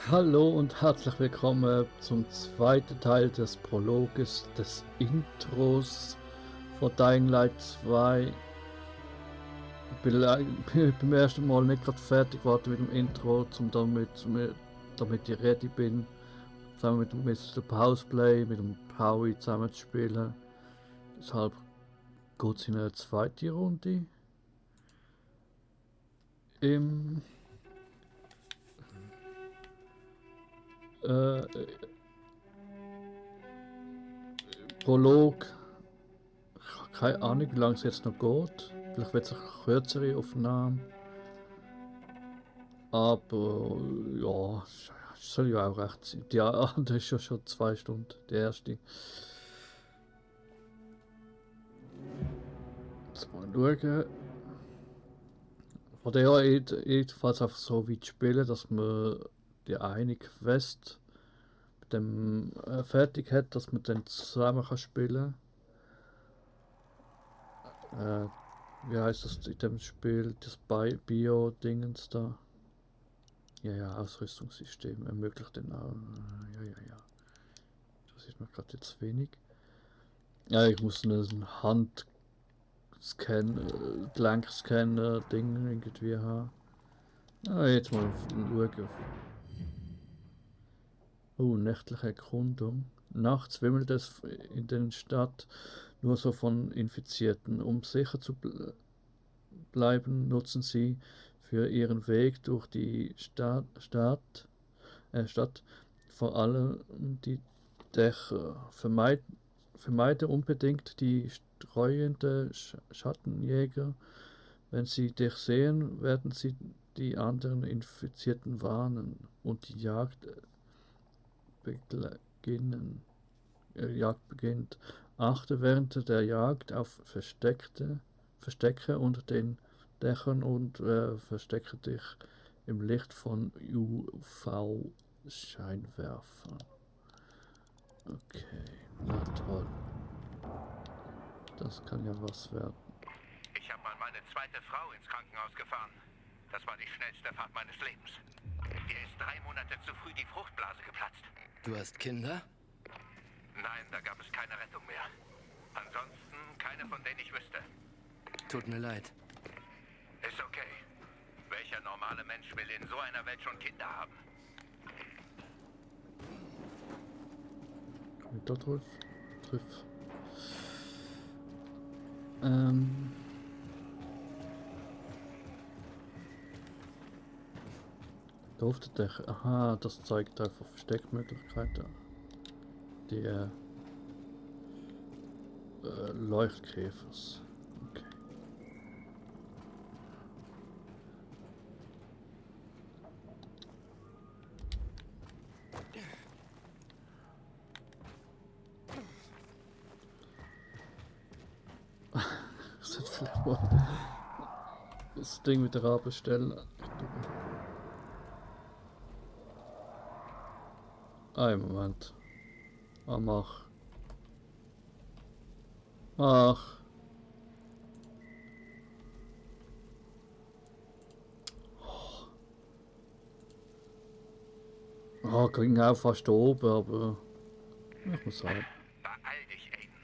Hallo und herzlich willkommen zum zweiten Teil des Prologes des Intros von Dying Light 2. Ich bin beim ersten Mal nicht gerade fertig geworden mit dem Intro, damit ich ready bin, zusammen mit dem Mr. Houseplay, mit dem Howie zusammen zu spielen. Deshalb geht es in eine zweite Runde. Im äh, Prolog, ich habe keine Ahnung, wie lange es jetzt noch geht. Vielleicht wird es eine kürzere Aufnahme. Aber ja, soll ja auch recht sein. Ja, das ist ja schon 2 Stunden, die erste. Jetzt mal schauen. Von der jedenfalls einfach so weit spielen, dass man die eine Quest mit dem fertig hat, dass man dann zusammen kann spielen. Äh, Wie heißt das in dem Spiel? Das Bio-Dingens da. Ja, ja, Ausrüstungssystem ermöglicht den auch. Ja, ja, ja. Das ist mir gerade jetzt wenig. Ja, ich muss eine Gelenkscanner-Ding irgendwie haben. Ah, jetzt mal schauen. Oh, nächtliche Erkundung. Nachts wimmelt es in der Stadt nur so von Infizierten. Um sicher zu bleiben, nutzen sie für ihren Weg durch die Stadt vor allem die Dächer. Vermeide unbedingt die streuende Schattenjäger. Wenn sie dich sehen, werden sie die anderen Infizierten warnen und die beginnen. Jagd beginnt. Achte während der Jagd auf Verstecke unter den Dächern und verstecke dich im Licht von UV-Scheinwerfern. Okay, na toll. Das kann ja was werden. Ich habe mal meine zweite Frau ins Krankenhaus gefahren. Das war die schnellste Fahrt meines Lebens. Ihr ist 3 Monate zu früh die Fruchtblase geplatzt. Du hast Kinder? Nein, da gab es keine Rettung mehr. Ansonsten keine, von denen ich wüsste. Tut mir leid. Ist okay. Welcher normale Mensch will in so einer Welt schon Kinder haben? Komm ich da drauf? Ähm. Da auf der Dach. Aha, das zeigt einfach Versteckmöglichkeiten. Die Leuchtkäfers. Okay. Ich sollte vielleicht mal das Ding wieder abbestellen. Einen Moment. Ah, mach. Ach. Ah, ging auch fast oben, aber ich muss sagen, Beeil dich, Aiden.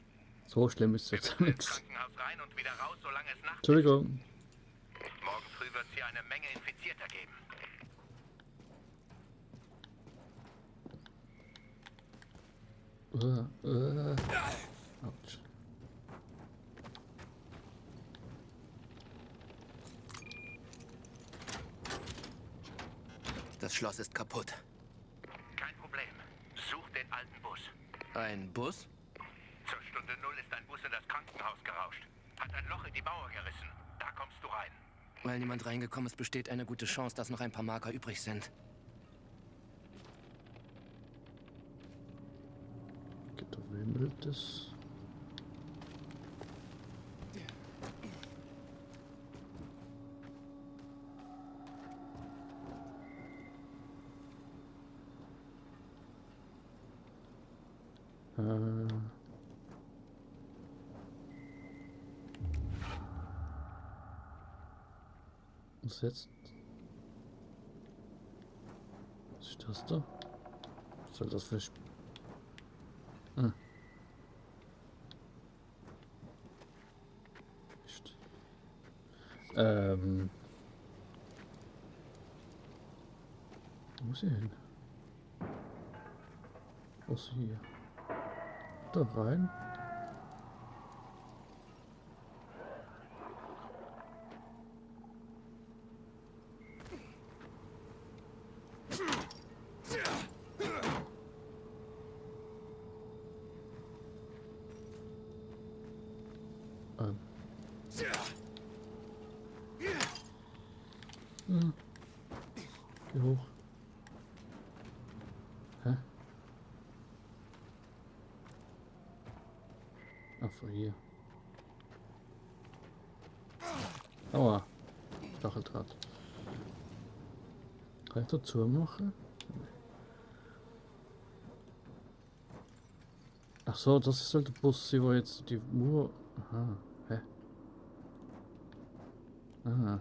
so schlimm ist es Wir jetzt müssen ins nichts. Krankenhaus rein und wieder raus, solange es nachts ist. Entschuldigung. Morgen früh wird es hier eine Menge Infizierter geben. Autsch. Das Schloss ist kaputt. Kein Problem. Such den alten Bus. Ein Bus? Zur Stunde 0 ist ein Bus in das Krankenhaus gerauscht. Hat ein Loch in die Mauer gerissen. Da kommst du rein. Weil niemand reingekommen ist, besteht eine gute Chance, dass noch ein paar Marker übrig sind. Okay, da wimmelt es. Was jetzt? Was ist Das da? Was soll das für Ah. Mist. Wo muss ich hin? Wo ist hier? Da rein? Geh hoch. Hä? Ach, von hier. Aua. Stacheldraht. Kann ich dazu machen? Ach so, das soll der Bus sein, wo jetzt die Mauer... Aha. Hä? Ah.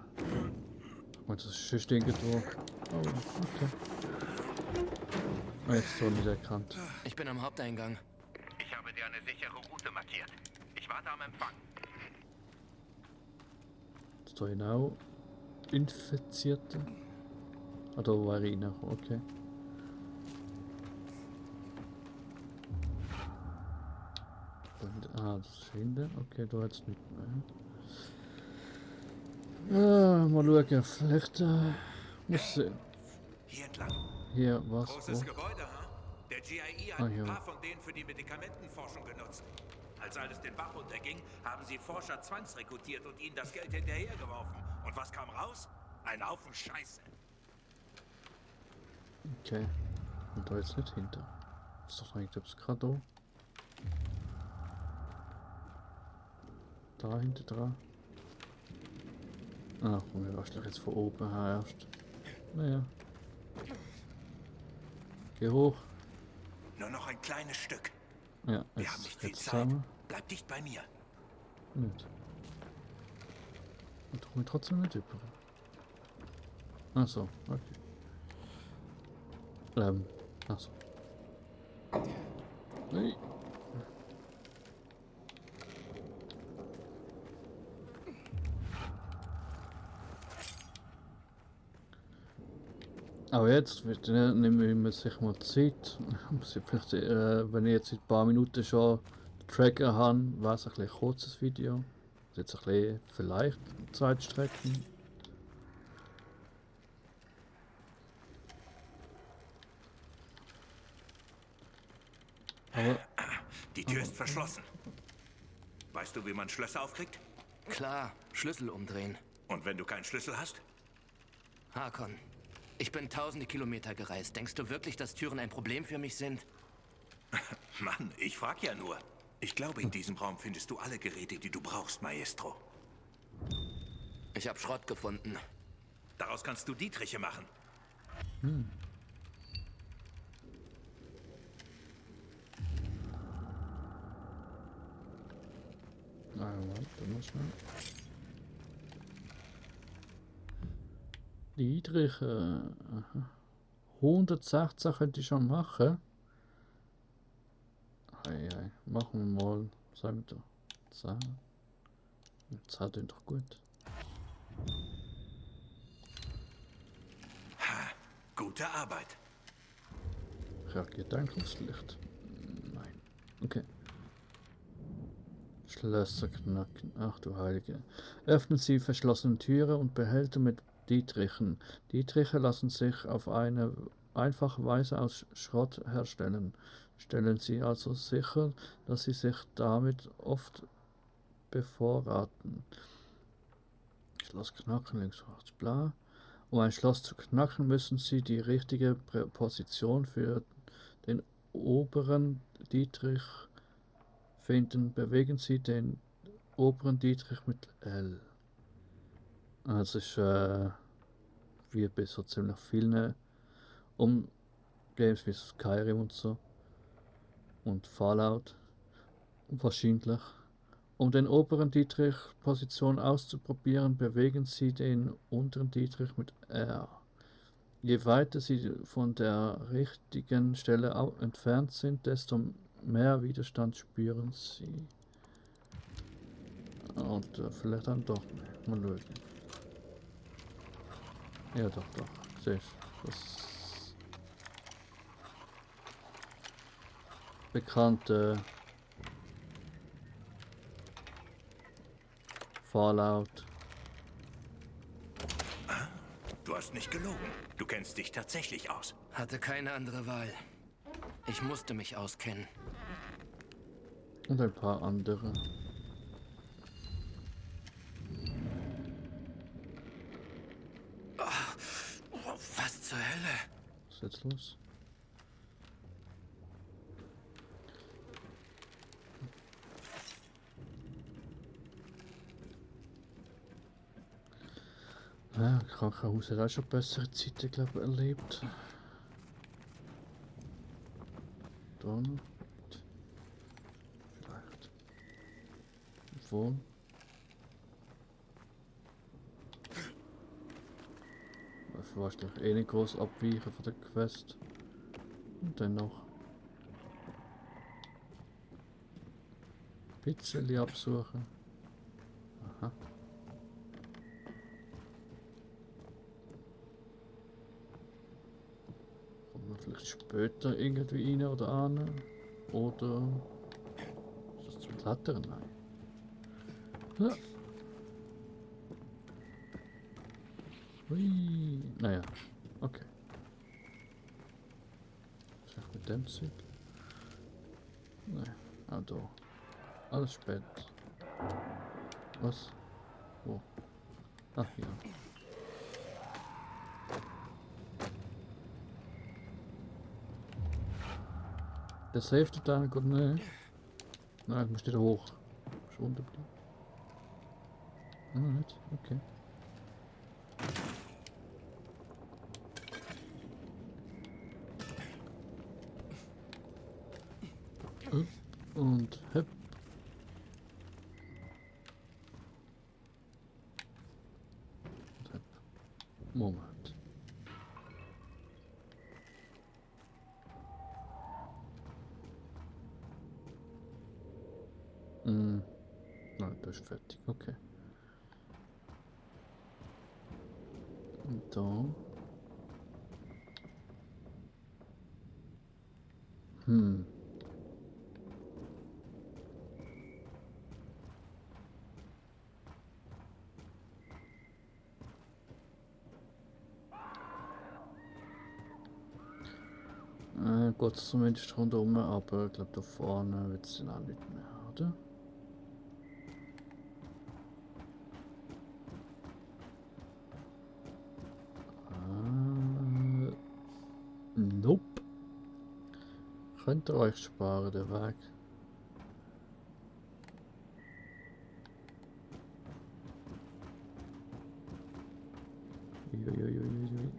Und das ist schon irgendwo. Oh, okay. Ah, jetzt so nicht erkannt. Ich bin am Haupteingang. Ich habe dir eine sichere Route markiert. Ich warte am Empfang. Ist da genau Infizierte? Ah, da war ich noch, okay. Und, das ist hinten. Okay, da jetzt nicht mehr. Mal schauen, vielleicht muss Hier entlang. hier was. Großes Wo? Gebäude, hm? Der GIE hat Ah, ein ja. paar von denen für die Medikamentenforschung genutzt. Als alles den Bach runterging, haben sie Forscher zwangsrekrutiert und ihnen das Geld hinterhergeworfen. Und was kam raus? Ein Haufen Scheiße. Okay. Und da jetzt nicht hinter. Ist doch eigentlich das gerade da. Da hinter dran. Ach, wir wahrscheinlich jetzt von oben her erst. Naja. Geh hoch. Nur noch ein kleines Stück. Ja, Wir haben nicht jetzt, viel jetzt Zeit. zusammen. Bleib dicht bei mir. Nicht. Und komme ich trotzdem nicht über. Ach so, okay. Ach so. Nee. Aber jetzt nehmen wir sich mal Zeit. Muss ich vielleicht, wenn ich jetzt in ein paar Minuten schon den Tracker habe, wäre es ein bisschen kurzes Video. Jetzt ein bisschen vielleicht Zeitstrecken. Aber Die Tür ist verschlossen. Weißt du, wie man Schlösser aufkriegt? Klar, Schlüssel umdrehen. Und wenn du keinen Schlüssel hast? Hakon, ich bin tausende Kilometer gereist. Denkst du wirklich, dass Türen ein Problem für mich sind? Mann, ich frag ja nur. Ich glaube, in diesem Raum findest du alle Geräte, die du brauchst, Maestro. Ich habe Schrott gefunden. Daraus kannst du Dietriche machen. warte mal schnell. Dietrich, aha. 116 könnte ich schon machen. Hey, machen wir mal, sagen wir da, 10. 10 klingt doch gut. Gute Arbeit. Reagiert eigentlich aufs Licht? Nein. Okay. Schlösser knacken. Ach du Heilige. Öffnen Sie verschlossene Türen und Behälter mit Dietrichen. Dietriche lassen sich auf eine einfache Weise aus Schrott herstellen. Stellen Sie also sicher, dass Sie sich damit oft bevorraten. Schloss knacken, links, rechts, bla. Um ein Schloss zu knacken, müssen Sie die richtige Position für den oberen Dietrich finden. Bewegen Sie den oberen Dietrich mit L. Das ist wie bei so ziemlich vielen Games wie Skyrim und so. Und Fallout. Wahrscheinlich. Um den oberen Dietrich-Position auszuprobieren, bewegen Sie den unteren Dietrich mit R. Je weiter sie von der richtigen Stelle entfernt sind, desto mehr Widerstand spüren sie. Und vielleicht dann doch mehr. Mal schauen. Ja, doch. Siehst du. Das bekannte Fallout. Du hast nicht gelogen. Du kennst dich tatsächlich aus. Hatte keine andere Wahl. Ich musste mich auskennen. Und ein paar andere. Was zur Hölle? Was ist jetzt los? Ja, Krankenhaus hat auch schon bessere Zeiten, glaube ich, erlebt. Da noch. Vielleicht. Obwohl. Dafür wahrscheinlich eh nicht groß abweichen von der Quest. Und dann noch. Ein bisschen absuchen. Aha. Kommt man vielleicht später irgendwie rein oder an? Oder ist das zum Klettern? Nein. Ja. Hui. Naja, okay. Was ist mit dem Zeug? Nein, auch da. Alles spät. Was? Wo? Ach ja. Der Safe da gut, ne? Nein, ich muss wieder hoch. Schon unterbleiben. Nicht? Okay. Upp und hüpp. Und hüpp. Moment. Nein, das ist fertig. Okay. Und da. Geht es zumindest rundherum, aber ich glaube da vorne wird es dann auch nicht mehr, oder? Nope. Könnt ihr euch sparen, der Weg. Uiuiuiui.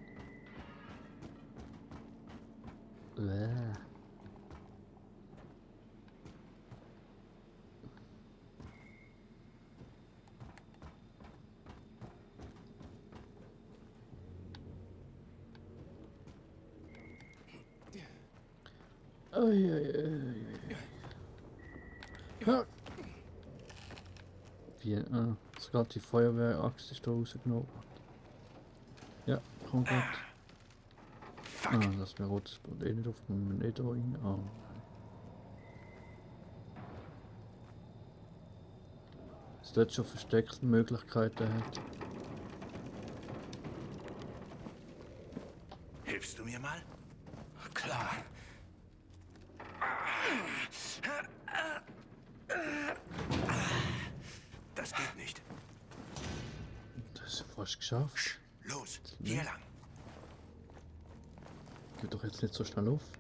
Ja. Wie, sogar die Feuerwehraxt ist da rausgenommen. Ja, komm gut. Das wäre rotes Boot eh nicht auf dem nicht da rein. Oh. Dass dort schon versteckte Möglichkeiten hat. Hilfst du mir mal? Klar. Das geht nicht. Das ist ja fast geschafft. Los, hier lang. Geht doch jetzt nicht so schnell auf.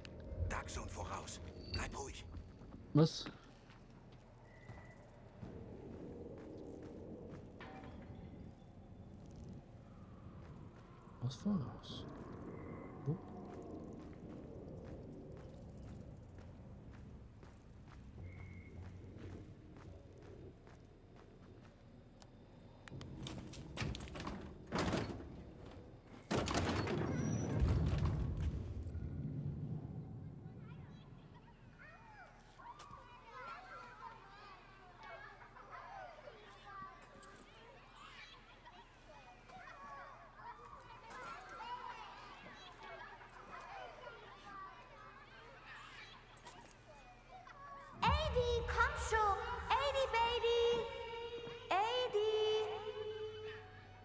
Dark Zone voraus. Bleib ruhig. Was? Was voraus? Wo?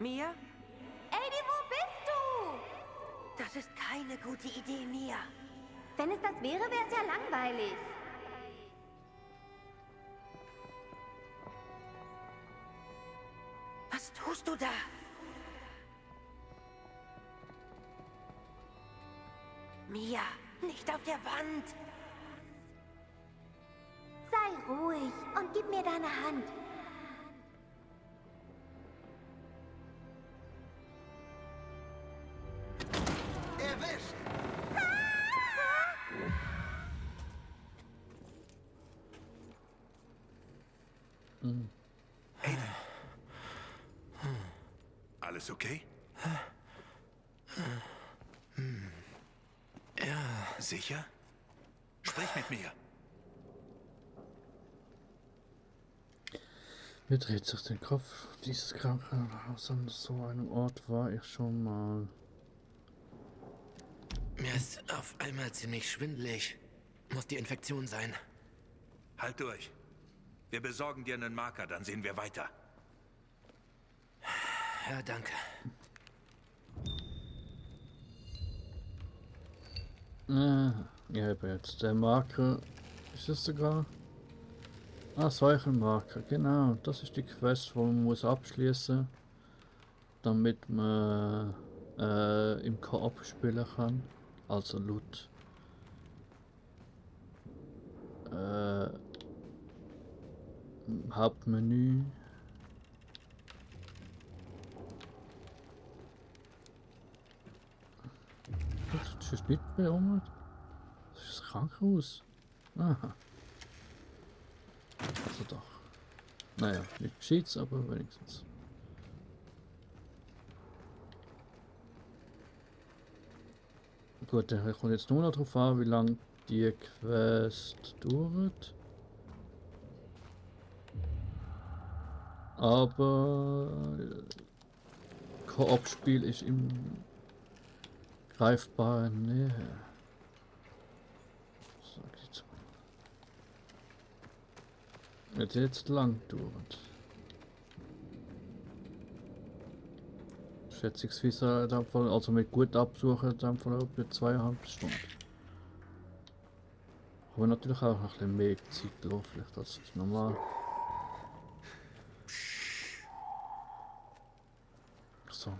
Mia? Eddie, wo bist du? Das ist keine gute Idee, Mia. Wenn es das wäre, wäre es ja langweilig. Was tust du da? Mia, nicht auf der Wand. Sei ruhig und gib mir deine Hand. Erwischt! Aiden. Alles okay? Ja, Sicher? Sprich mit mir. Mir dreht sich den Kopf. Dieses Krankenhaus an so einem Ort war ich schon mal. mir ist auf einmal ziemlich schwindelig. Muss die Infektion sein. Halt durch. Wir besorgen dir einen Marker, dann sehen wir weiter. Ja, danke. Ich habe jetzt der Marker. Ist es sogar? Ah, solchen Marker, genau. Das ist die Quest, die man muss abschließen, damit man im Koop spielen kann. Also laut Hauptmenü. Das ist nicht mehr um. Das ist das Krankenhaus. Aha. Also doch. Naja, nicht geschieht's, aber wenigstens. Gut, dann kommt jetzt nur noch darauf an, wie lange die Quest dauert. Aber Koop-Spiel ist im greifbaren Nähe. Sag ich jetzt mal. Wird jetzt lang dauert. Schätzungsweise in dem Fall, also mit gut absuchen, in dem Fall etwa 2,5 Stunden. Aber natürlich auch noch ein bisschen mehr Zeit lassen, vielleicht als normal. So.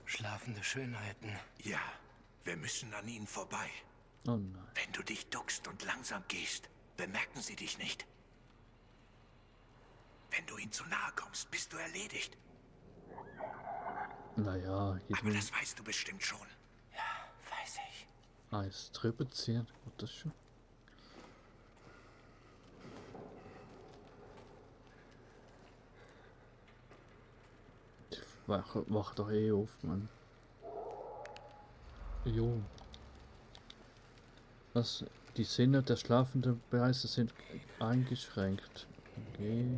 Schlafende Schönheiten. Ja, wir müssen an ihnen vorbei. Oh nein. Wenn du dich duckst und langsam gehst, bemerken sie dich nicht. Wenn du ihnen zu nahe kommst, bist du erledigt. Naja, Aber jedem das weißt du bestimmt schon. Weiß ich. Eis drüber ziehen. Gut, das schon. Die wach doch eh auf, Mann. Jo. Was? Die Sinne der schlafenden Bereiche sind eingeschränkt. Okay.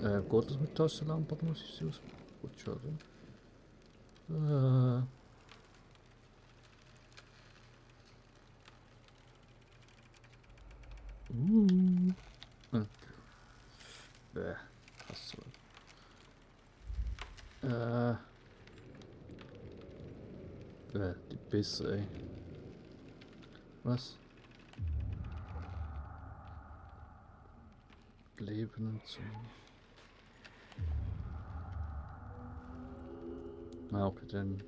Geht das mit Taschenlampe oder muss ich sie aus? Gut schon, oder? Okay. Bäh. Hast du. Die Bisse, ey. Was? Leben und so. Ah, okay, dann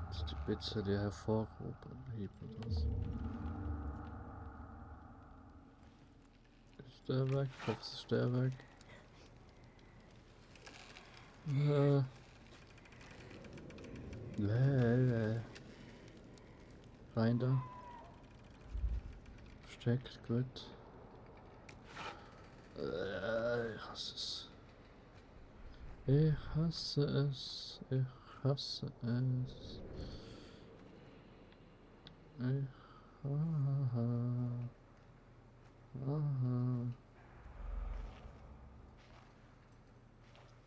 ist die Pizza die hervorgehoben. Oder was? Ist der weg? Ich hoffe, es ist der weg. Rein da. Versteckt, gut. Ich hasse es. Ich hasse es. Ich hasse es.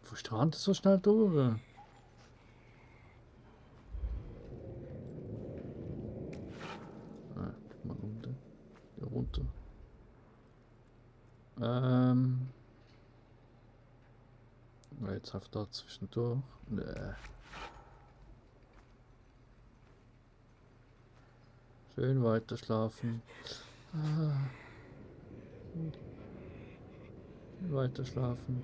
Wo strahlt es so schnell durch? Mal runter. Hier runter. Jetzt auf da zwischendurch. Nee. Schön weiter schlafen. Weiter schlafen.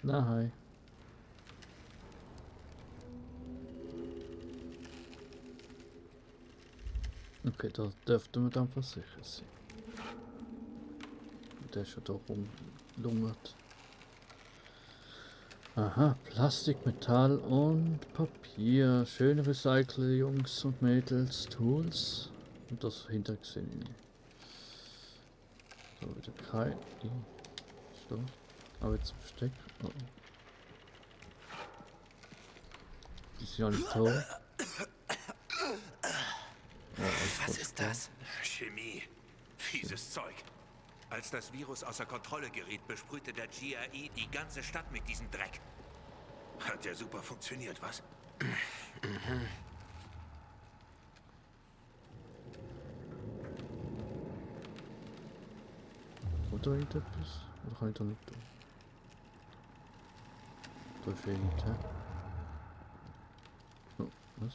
Na, hi. Okay, da dürfte man dann versichert sein. Der ist schon da rumlungert. Aha, Plastik, Metall und Papier. Schön recyceln, Jungs und Mädels, Tools. Und das hintergesehen. So, wieder kein. So. Aber jetzt Besteck. Oh, oh. Die sind ja nicht tot. Was ist das? Chemie. Fieses Zeug. Als das Virus außer Kontrolle geriet, besprühte der GRE die ganze Stadt mit diesem Dreck. Hat ja super funktioniert, was? Oder irgendetwas? Oder kann ich da nicht tun? Da ist irgend, hä? Oh, was?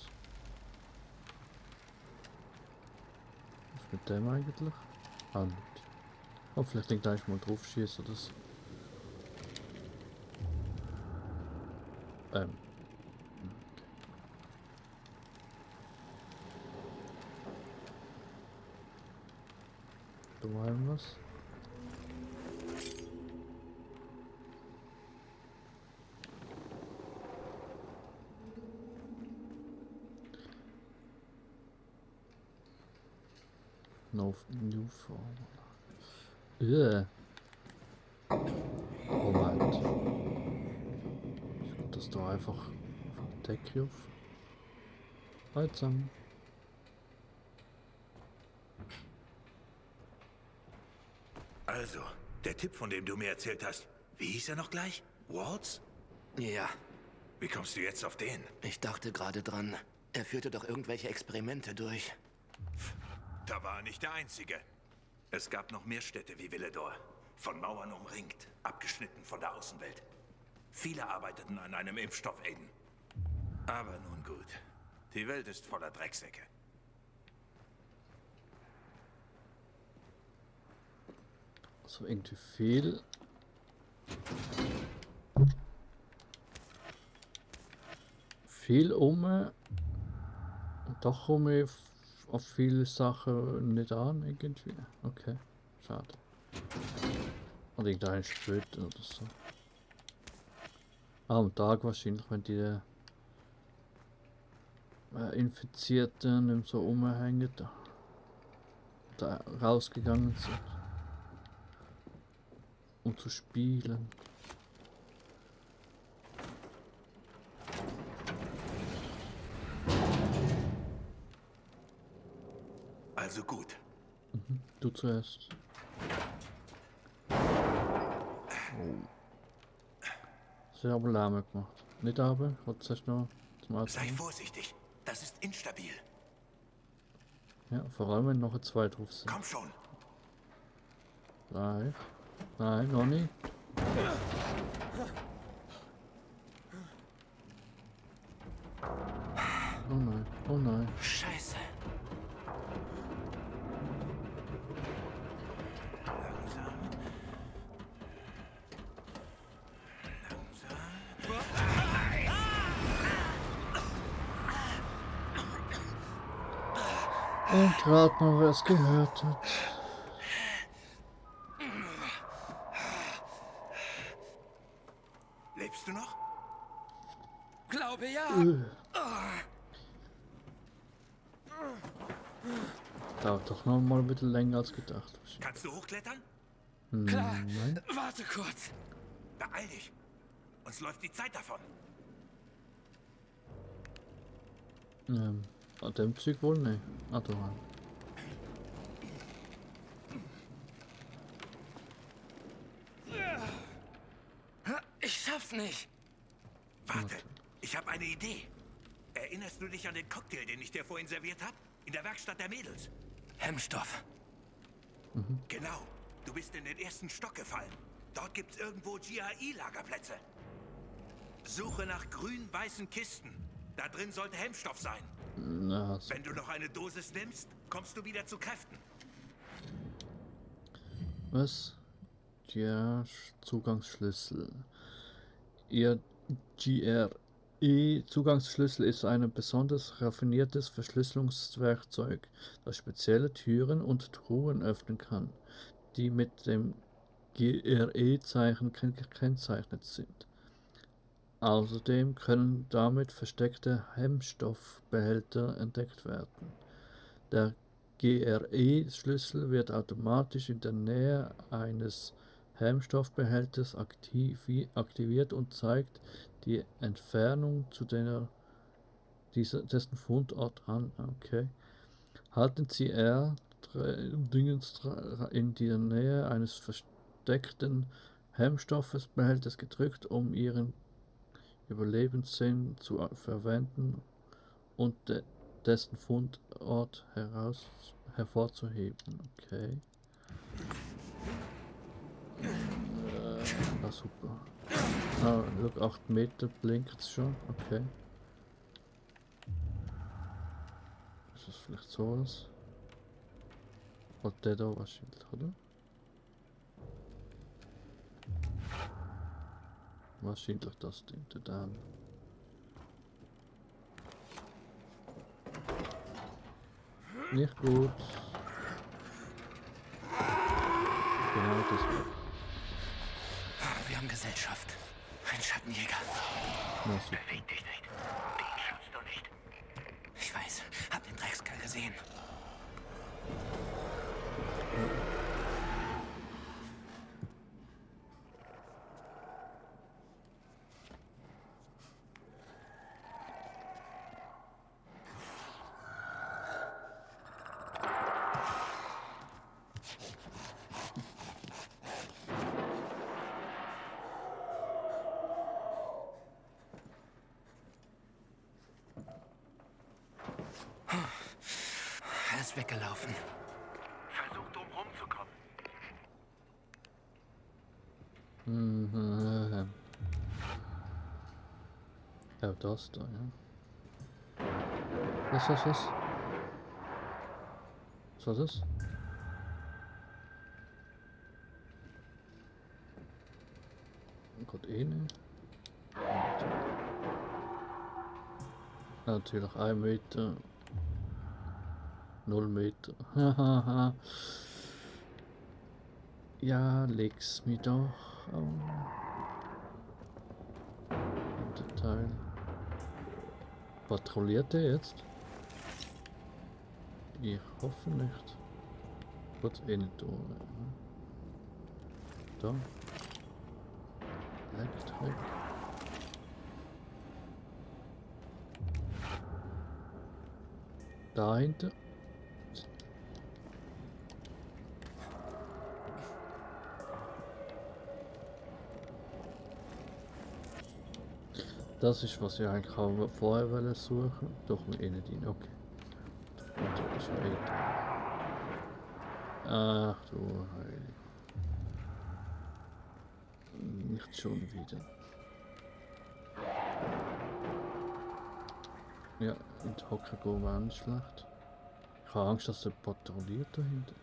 Was mit dem eigentlich? Ah, nicht. Oh, vielleicht den gleich mal drauf schießen oder so. Okay. Da war irgendwas. No new form. Moment. Ich mach das da einfach von der Decke auf. Halt zusammen. Also, der Typ, von dem du mir erzählt hast, wie hieß er noch gleich? Waltz? Ja, Wie kommst du jetzt auf den? ich dachte gerade dran. Er führte doch irgendwelche Experimente durch. Da war er nicht der Einzige. Es gab noch mehr Städte wie Villedor. Von Mauern umringt, abgeschnitten von der Außenwelt. Viele arbeiteten an einem Impfstoff, Aiden. Aber nun gut. Die Welt ist voller Drecksäcke. So irgendwie viel. Viel und doch komme ich auf viele Sachen nicht an irgendwie. Okay, schade. Oder irgendein Sprit oder so. Am Tag wahrscheinlich, wenn die Infizierten nicht so umhängen, da rausgegangen sind. Um zu spielen. Also gut. Du zuerst. Oh. Sie haben Lärm gemacht. Nicht aber, hat es noch zum Sei Ausprobieren. vorsichtig. Das ist instabil. Ja, vor allem wenn noch zwei drauf sind. Komm schon. Nein. Nein, noch nicht. Oh nein, oh nein. Scheiße. Langsam. Und rat mal, wer es gehört hat. Lebst du noch? Glaube ja. Dauert doch noch mal ein bisschen länger als gedacht. Kannst du hochklettern? Klar. Nein. Warte kurz. Beeil dich. Uns läuft die Zeit davon. An dem Zug wohl nicht. Ah, da rein. Ich schaff's nicht. Warte, ich habe eine Idee. Erinnerst du dich an den Cocktail, den ich dir vorhin serviert habe? In der Werkstatt der Mädels. Hemmstoff. Genau. Du bist in den ersten Stock gefallen. Dort gibt's irgendwo GAI-Lagerplätze. Suche nach grün-weißen Kisten. Da drin sollte Hemmstoff sein. Na, so. Wenn du noch eine Dosis nimmst, kommst du wieder zu Kräften. Was? Ja, Zugangsschlüssel. Ihr GRE-Zugangsschlüssel ist ein besonders raffiniertes Verschlüsselungswerkzeug, das spezielle Türen und Truhen öffnen kann, die mit dem GRE-Zeichen gekennzeichnet sind. Außerdem können damit versteckte Hemmstoffbehälter entdeckt werden. Der GRE-Schlüssel wird automatisch in der Nähe eines Hemmstoffbehälters aktiviert und zeigt die Entfernung zu dessen Fundort an. Okay. Halten Sie in der Nähe eines versteckten Hemmstoffbehälters gedrückt, um Ihren Überlebenssinn zu verwenden und dessen Fundort hervorzuheben. Okay. Super. Look, 8 Meter blinkt es schon. Okay. Ist das vielleicht sowas? Oder der da wahrscheinlich, oder? Wahrscheinlich das Ding da. Nicht gut. Genau das war. Wir haben Gesellschaft. Ein Schattenjäger. Na super. Beweg dich nicht. Den schaffst du nicht. Ich weiß, hab den Dreckskerl gesehen. Er ist weggelaufen. Versuch drum rumzukommen. Ja, das da, ja. Was? Was war das? Oh Gott, nicht. Natürlich 1 Meter. 0 Meter. Hahaha. Ja, leg's mir doch. Oh. Teil. Patrouilliert er jetzt? Ich hoffe nicht. Gut, nicht da. Da. Elektrik. Dahinter. Das ist, was ich eigentlich auch vorher wollte suchen. Doch mir nicht rein. Okay. Und das ist ja ach du Heilig. Nicht schon wieder. Ja, in die Hocke gehen wäre nicht schlecht. Ich habe Angst, dass er patrouilliert dahinter.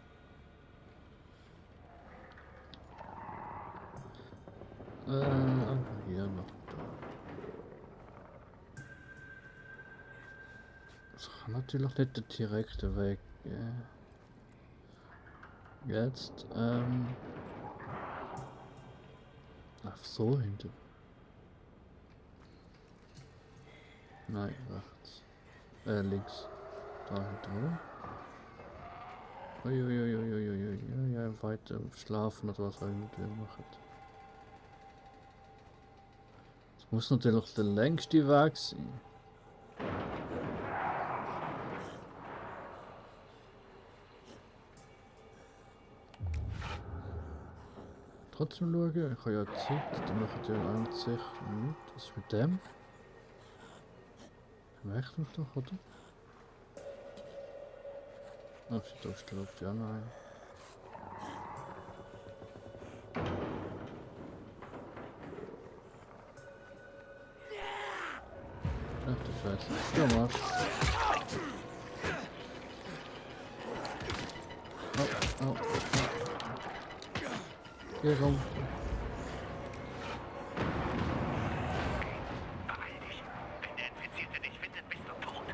Einfach hier noch da. Das kann natürlich nicht der direkte Weg. Jetzt, ach so hinter. Nein, rechts. Links. Da hinten. Uiuiuiuiuiui. Ja, weiter schlafen oder was auch immer wir machen. Das muss natürlich der längste Weg sein. Trotzdem schauen, ich habe ja Zeit, dann macht ja an sich nichts. Was ist mit dem? Er merkt mich doch, oder? Ach, sie durchläuft, ja, nein. Ach du Scheiße. Ja, Marsch. Au, au, au. Hier rum. Wenn der Infizierte dich findet, bist du tot.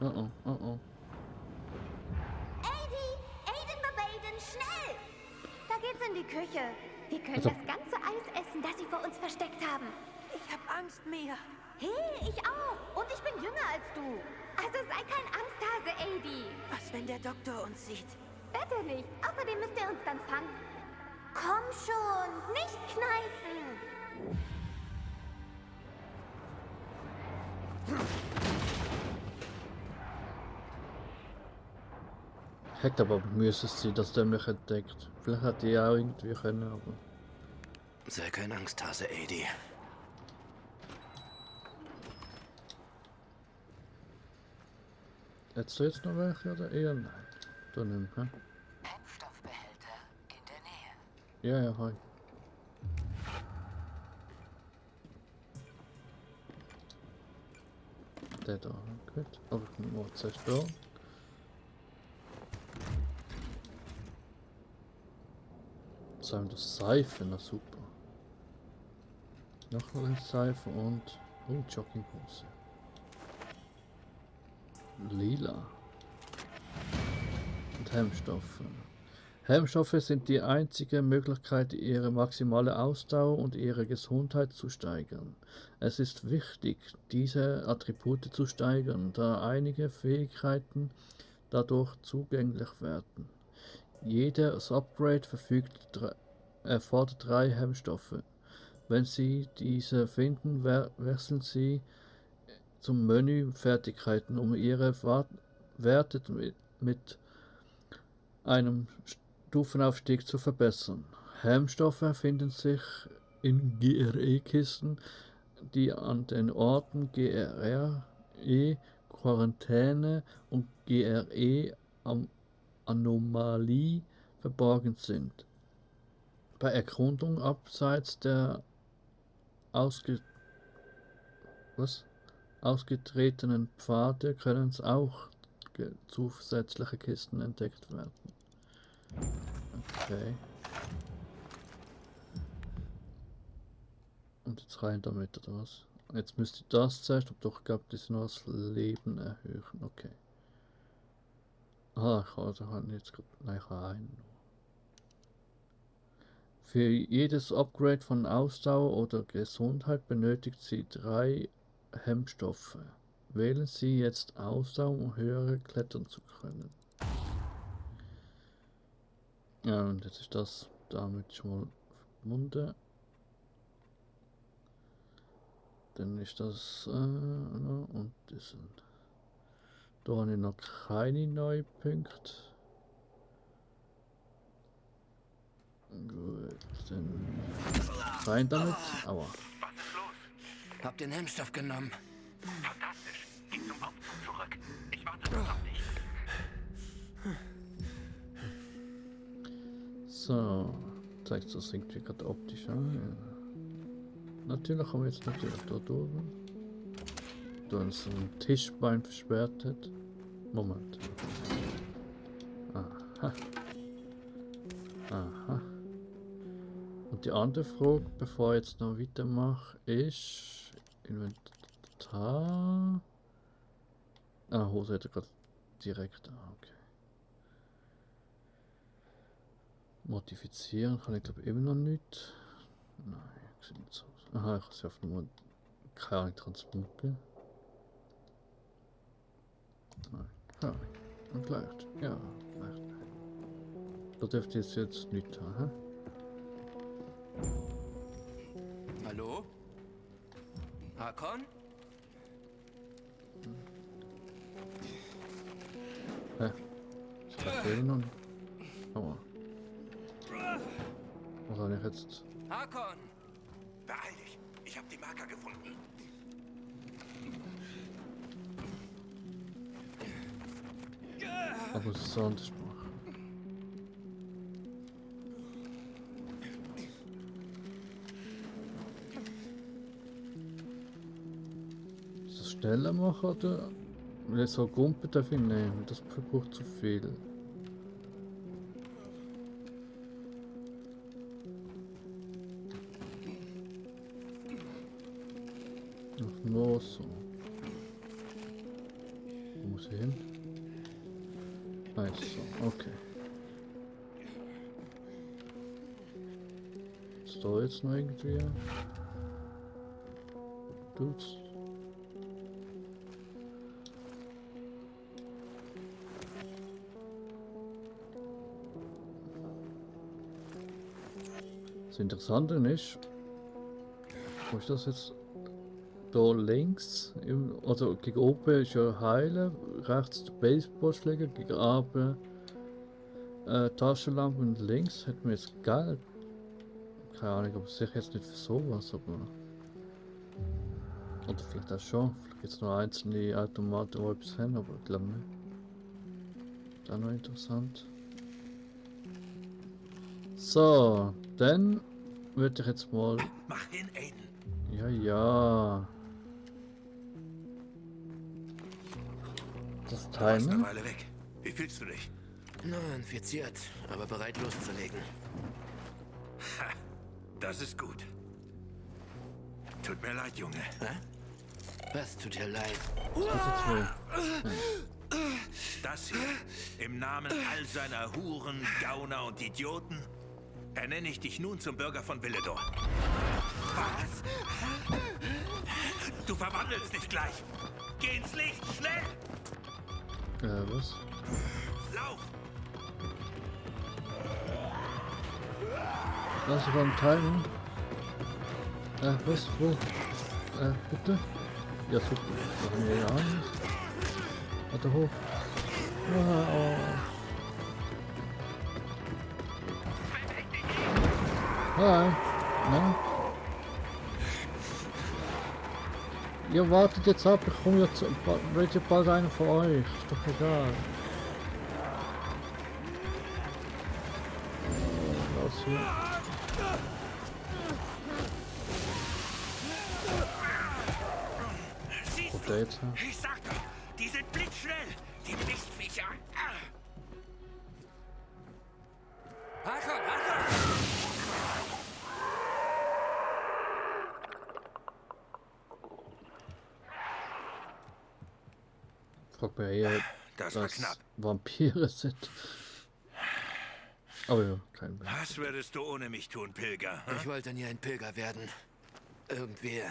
Oh oh, oh oh. Aiden bebaden, schnell! Da geht's in die Küche. Wir können Also- das ganze Eis essen, das sie vor uns versteckt haben. Ich hab Angst, Mia. Hey, ich auch. Und ich bin jünger als du. Also sei kein Angsthase, Aiden. Was, wenn der Doktor uns sieht? Bitte nicht. Außerdem müsst ihr uns dann fangen. Komm schon, nicht kneifen. Hätte aber müssen sie, dass der mich entdeckt. Vielleicht hätte ich auch irgendwie können, aber. Sei kein Angsthase, Adi. Hättest du jetzt noch welche oder eher nein? Du nicht mehr. Brennstoffbehälter in der Nähe. Ja, ja, hi. Der da, gut. Aber ich muss mal zerstören. So haben das Seife, na super. Noch mal ein Seife und Jogginghose. Lila. Und Hemmstoffe. Hemmstoffe sind die einzige Möglichkeit, ihre maximale Ausdauer und ihre Gesundheit zu steigern. Es ist wichtig, diese Attribute zu steigern, da einige Fähigkeiten dadurch zugänglich werden. Jedes Upgrade erfordert 3 Hemmstoffe. Wenn Sie diese finden, wechseln Sie zum Menü Fertigkeiten, um Ihre Werte mit einem Stufenaufstieg zu verbessern. Hemmstoffe finden sich in GRE-Kisten, die an den Orten GRE, Quarantäne und GRE Anomalie verborgen sind. Bei Erkundung abseits der ausgetretenen Pfade können auch zusätzliche Kisten entdeckt werden. Okay. Und jetzt rein damit, oder was? Jetzt müsste ich das zuerst, aber doch gab es noch das Leben erhöhen. Okay. Ah, ich kann jetzt gerade. Nein, ich kann einen. Für jedes Upgrade von Ausdauer oder Gesundheit benötigt sie 3 Hemmstoffe. Wählen Sie jetzt Ausdauer, um höher klettern zu können. Ja, und jetzt ist das damit schon mal verbunden. Dann ist das und das sind. Da habe ich noch keine neuen Punkte. Gut, dann rein damit. Aua. Was ist los? Hab den Hemmstoff genommen. Fantastisch. Geh zum Aufzug zurück. Ich warte noch auf dich. So, zeigt das irgendwie gerade optisch an. Ja. Natürlich haben wir jetzt natürlich da oben. Da uns ein Tischbein versperrt hat. Moment. Aha. Aha. Und die andere Frage, bevor ich jetzt noch weitermache, ist Inventar. Ah, Hose hätte gerade direkt. Okay. Modifizieren kann ich glaube immer noch nicht. Nein, sieht nicht so aus. Aha, ich kann sie auf nur keine Transporte. Nein, ja, vielleicht. Ja, vielleicht. Da dürfte ich jetzt nicht haben. Hallo? Hakon? Hä? Ich verstehe noch nicht. Aua. Was soll ich jetzt? Hakon! Beeil dich. Ich Ich habe die Marker gefunden. Aber es ist anders machen. Ist das schneller machen oder? Wenn ich so Gumpen darf ich nehmen, das braucht zu viel. Ach, nur so. Wo muss ich hin? Nice, so, okay. Ist da jetzt noch irgendwie? Dudes. Das Interessante ist, wo ist das jetzt? Da links, also gegen oben ist ja Heilen, rechts der Baseballschläger, gegen oben Taschenlampe und links hätten wir jetzt Geld. Keine Ahnung, aber sicher jetzt nicht für sowas, aber. Oder vielleicht auch schon. Vielleicht gibt es noch einzelne Automaten, die etwas haben, aber ich glaube nicht. Das ist auch noch interessant. So, dann würde ich jetzt mal. Mach hin, Aiden. Ja, ja. Das Du warst eine Timen? Weile weg. Wie fühlst du dich? Na, infiziert, aber bereit loszulegen. Ha, das ist gut. Tut mir leid, Junge. Hä? Was tut dir leid? Das hier, im Namen all seiner Huren, Gauner und Idioten, ernenne ich dich nun zum Bürger von Villedor. Was? Du verwandelst dich gleich. Geh ins Licht, schnell! Was? Lauf! Das war ein Timing. Was? Wo? Bitte? Ja, super. Machen wir ja alles. Warte hoch. Oh. Hi. Na? Ihr wartet jetzt ab, ich komme jetzt bald einer von euch. Ist doch egal. Los hier. Siehst Der jetzt, du? Ich sag doch, die sind blitzschnell, die Mistviecher. Frag mir eher, Das war dass knapp. Vampire sind. Aber ja, kein Problem. Was würdest du ohne mich tun, Pilger? Ich wollte nie ein Pilger werden. Irgendwie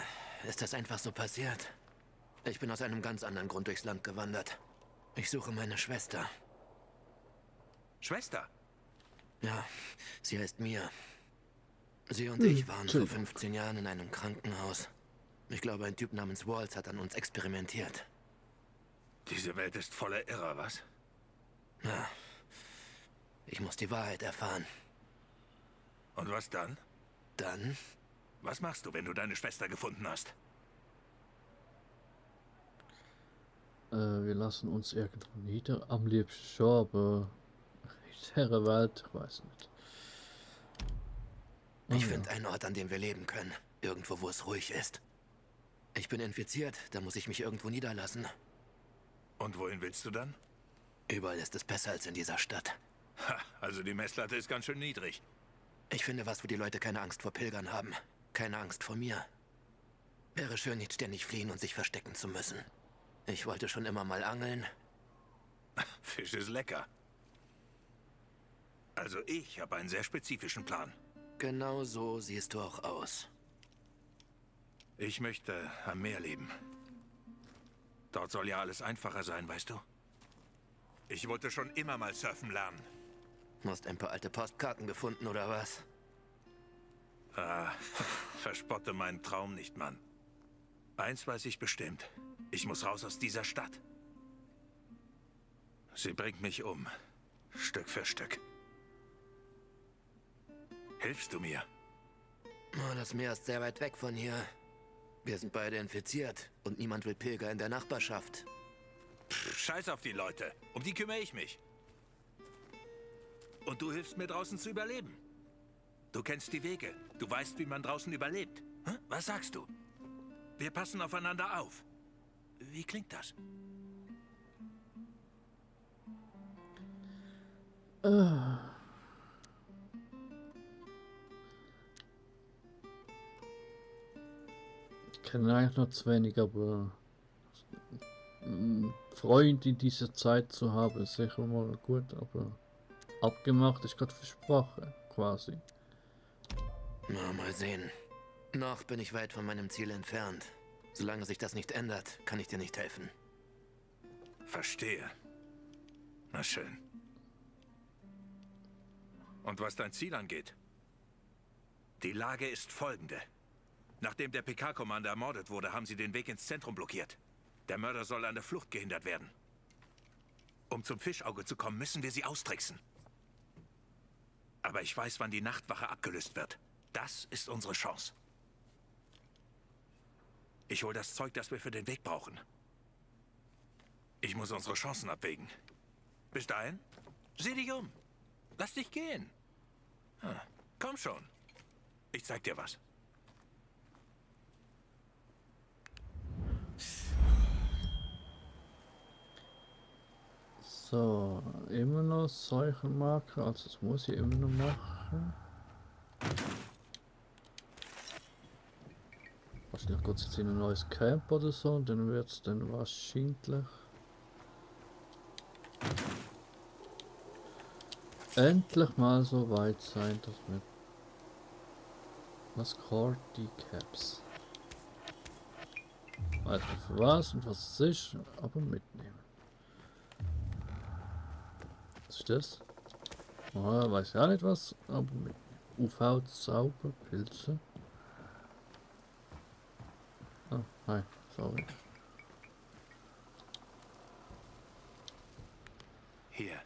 ist das einfach so passiert. Ich bin aus einem ganz anderen Grund durchs Land gewandert. Ich suche meine Schwester. Schwester? Ja, sie heißt Mia. Sie und ich waren vor 15 Jahren in einem Krankenhaus. Ich glaube, ein Typ namens Waltz hat an uns experimentiert. Diese Welt ist voller Irrer, was? Ja, ich muss die Wahrheit erfahren. Und was dann? Dann? Was machst du, wenn du deine Schwester gefunden hast? Wir lassen uns irgendwo nieder. Am liebsten schon, aber in der Welt, ich weiß nicht. Ich finde einen Ort, an dem wir leben können. Irgendwo, wo es ruhig ist. Ich bin infiziert, da muss ich mich irgendwo niederlassen. Und wohin willst du dann? Überall ist es besser als in dieser Stadt. Ha, also die Messlatte ist ganz schön niedrig. Ich finde was, wo die Leute keine Angst vor Pilgern haben. Keine Angst vor mir. Wäre schön, nicht ständig fliehen und sich verstecken zu müssen. Ich wollte schon immer mal angeln. Fisch ist lecker. Also ich habe einen sehr spezifischen Plan. Genau so siehst du auch aus. Ich möchte am Meer leben. Dort soll ja alles einfacher sein, weißt du? Ich wollte schon immer mal surfen lernen. Hast ein paar alte Postkarten gefunden, oder was? Ah, verspotte meinen Traum nicht, Mann. Eins weiß ich bestimmt. Ich muss raus aus dieser Stadt. Sie bringt mich um. Stück für Stück. Hilfst du mir? Oh, das Meer ist sehr weit weg von hier. Wir sind beide infiziert und niemand will Pilger in der Nachbarschaft. Scheiß auf die Leute. Um die kümmere ich mich. Und du hilfst mir draußen zu überleben. Du kennst die Wege. Du weißt, wie man draußen überlebt. Hä? Was sagst du? Wir passen aufeinander auf. Wie klingt das? Ich kenne eigentlich noch zu wenig, aber einen Freund in dieser Zeit zu haben, ist sicher mal gut, aber abgemacht ist gerade versprochen, quasi. Na, mal sehen. Noch bin ich weit von meinem Ziel entfernt. Solange sich das nicht ändert, kann ich dir nicht helfen. Verstehe. Na schön. Und was dein Ziel angeht? Die Lage ist folgende. Nachdem der PK-Commander ermordet wurde, haben sie den Weg ins Zentrum blockiert. Der Mörder soll an der Flucht gehindert werden. Um zum Fischauge zu kommen, müssen wir sie austricksen. Aber ich weiß, wann die Nachtwache abgelöst wird. Das ist unsere Chance. Ich hole das Zeug, das wir für den Weg brauchen. Ich muss unsere Chancen abwägen. Bis dahin, sieh dich um. Lass dich gehen. Komm schon. Ich zeig dir was. So, immer noch solche Marker, also das muss ich immer noch machen. Wahrscheinlich geht es jetzt in ein neues Camp oder so und dann wird es dann wahrscheinlich endlich mal so weit sein, dass wir was Core Decaps. Weiß nicht für was und was es ist, aber mitnehmen. Was ist das? Oh, weiß ja nicht was, aber mitnehmen. UV-Zauberpilze. Oh, hi, sorry. Hier,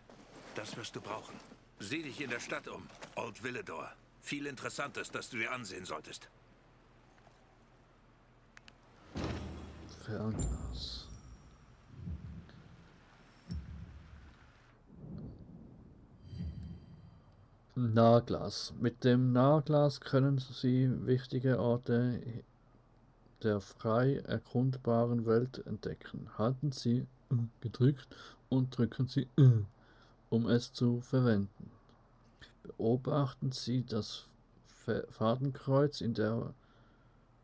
das wirst du brauchen. Sieh dich in der Stadt um. Old Villedor. Viel Interessantes, das du dir ansehen solltest. Fernglas. Nahglas. Mit dem Nahglas können Sie wichtige Orte der frei erkundbaren Welt entdecken. Halten Sie gedrückt und drücken Sie um es zu verwenden. Beobachten Sie das Fadenkreuz in der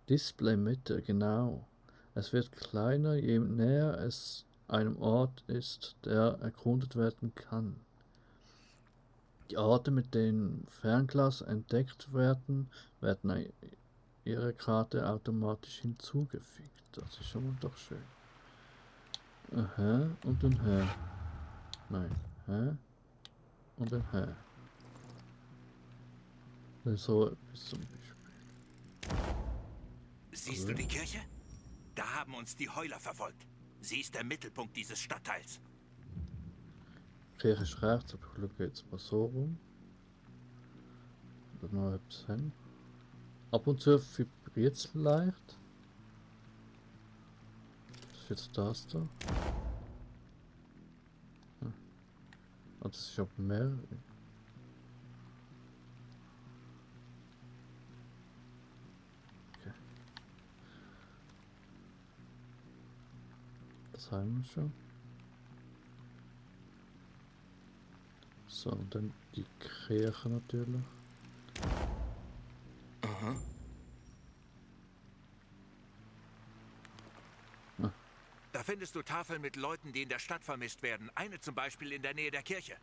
Displaymitte genau. Es wird kleiner, je näher es einem Ort ist, der erkundet werden kann. Die Orte, mit denen Fernglas entdeckt werden, werden ihrer Karte automatisch hinzugefügt. Das ist schon mal doch schön. Aha, und ein Hä. Nein, Hä? Und ein Hä. So etwas zum Beispiel. Siehst du die Kirche? Da haben uns die Heuler verfolgt. Sie ist der Mittelpunkt dieses Stadtteils. Kirche ist rechts, aber ich schaue jetzt mal so rum. Oder noch etwas hin. Ab und zu vibriert es leicht. Das ist jetzt das da. Ah, das ist aber mehr. Okay. Das haben wir schon. So, und dann die Kirche natürlich. Aha. Da findest du Tafeln mit Leuten, die in der Stadt vermisst werden. Eine zum Beispiel in der Nähe der Kirche.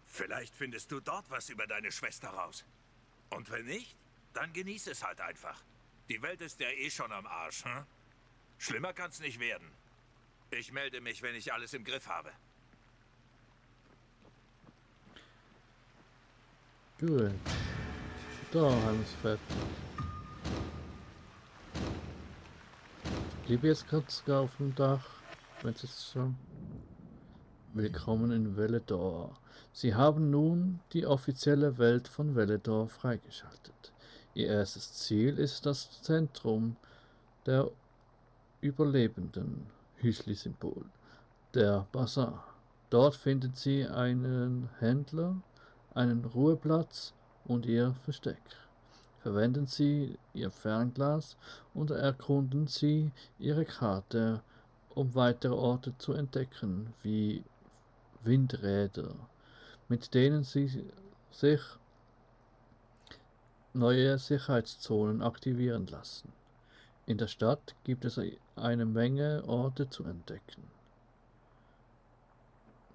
Vielleicht findest du dort was über deine Schwester raus. Und wenn nicht, dann genieß es halt einfach. Die Welt ist ja eh schon am Arsch, hm? Schlimmer kann's nicht werden. Ich melde mich, wenn ich alles im Griff habe. Gut. Da haben wir es fertig. Ich bleibe jetzt gerade sogar auf dem Dach. Wenn es jetzt so. Willkommen in Villedor. Sie haben nun die offizielle Welt von Villedor freigeschaltet. Ihr erstes Ziel ist das Zentrum der Überlebenden, Hüsli-Symbol, der Bazar. Dort finden Sie einen Händler, einen Ruheplatz und Ihr Versteck. Verwenden Sie Ihr Fernglas und erkunden Sie Ihre Karte, um weitere Orte zu entdecken, wie Windräder, mit denen Sie sich neue Sicherheitszonen aktivieren lassen. In der Stadt gibt es eine Menge Orte zu entdecken.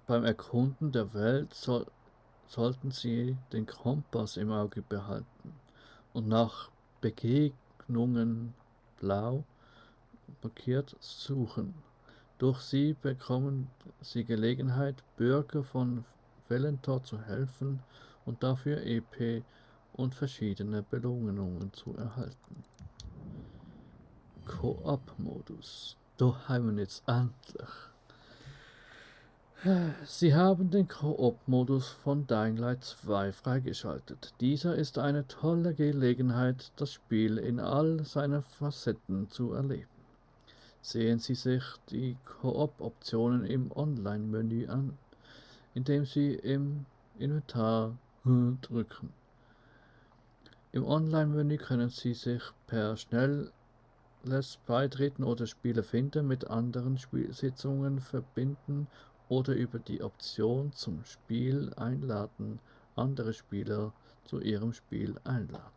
Beim Erkunden der Welt sollten Sie den Kompass im Auge behalten und nach Begegnungen blau markiert suchen. Durch sie bekommen Sie Gelegenheit, Bürger von Valentor zu helfen und dafür EP und verschiedene Belohnungen zu erhalten. Koop-Modus. Da haben wir jetzt endlich. Sie haben den Koop-Modus von Dying Light 2 freigeschaltet. Dieser ist eine tolle Gelegenheit, das Spiel in all seinen Facetten zu erleben. Sehen Sie sich die Koop-Optionen im Online-Menü an, indem Sie im Inventar drücken. Im Online-Menü können Sie sich per Schnelles beitreten oder Spieler finden, mit anderen Spielsitzungen verbinden oder über die Option zum Spiel einladen, andere Spieler zu ihrem Spiel einladen.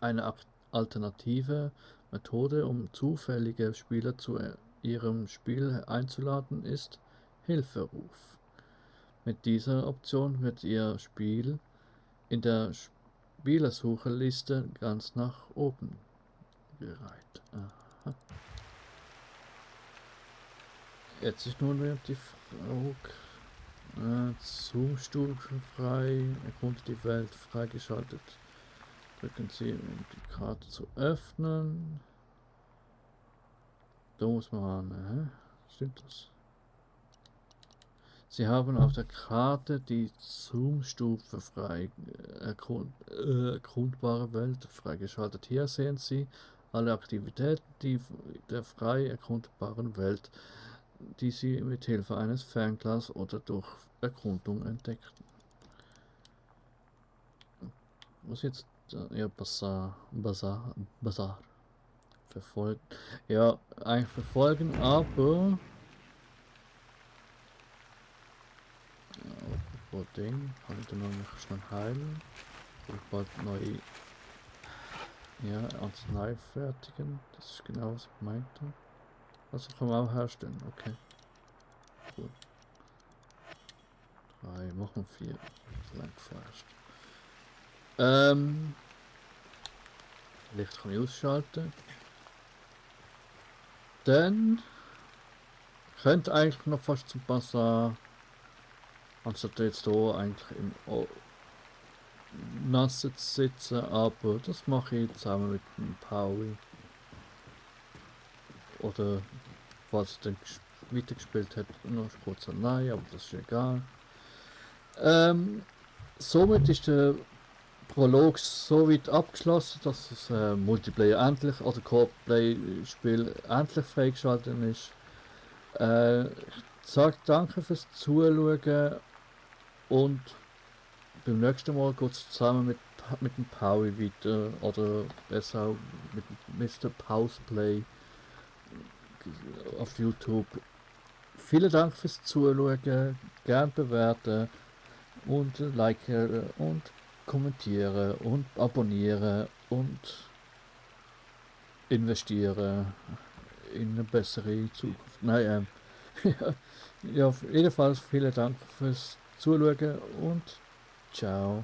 Eine alternative Methode, um zufällige Spieler zu ihrem Spiel einzuladen, ist Hilferuf. Mit dieser Option wird Ihr Spiel in der Spielersucherliste ganz nach oben gereiht. Aha. Jetzt ist nur noch die Frage. Zoom-Stufen frei, erkundet die Welt freigeschaltet. Drücken Sie, um die Karte zu öffnen. Da muss man ran, stimmt das? Sie haben auf der Karte die Zoom-Stufe frei erkundbare Welt freigeschaltet. Hier sehen Sie alle Aktivitäten der frei erkundbaren Welt, die Sie mit Hilfe eines Fernglas oder durch Erkundung entdeckten. Was jetzt? Ja, Bazar. Verfolgen. Ja, eigentlich verfolgen, aber apropos Ding, kann ich dann noch schnell heilen. Und bald neue Arznei fertigen. Das ist genau was ich meinte. Also kann man auch herstellen, okay. Cool. 3, machen 4. Lang vorerst. Licht kann ich ausschalten. Dann könnte eigentlich noch fast zum Bazar, anstatt jetzt hier eigentlich im Nassen zu sitzen, aber das mache ich zusammen mit dem Pauli. Oder falls er dann weitergespielt hat, noch kurz allein, aber das ist egal. Somit ist der Prolog so weit abgeschlossen, dass das Multiplayer endlich, oder Co-Play-Spiel endlich freigeschaltet ist. Ich sage danke fürs Zuschauen und beim nächsten Mal geht es zusammen mit dem Pauli weiter, oder besser auch mit Mr. Pauseplay auf YouTube. Vielen Dank fürs Zuschauen, gern bewerten und liken und kommentieren und abonnieren und investieren in eine bessere Zukunft. Nein, ja, auf jeden Fall vielen Dank fürs Zuschauen und ciao.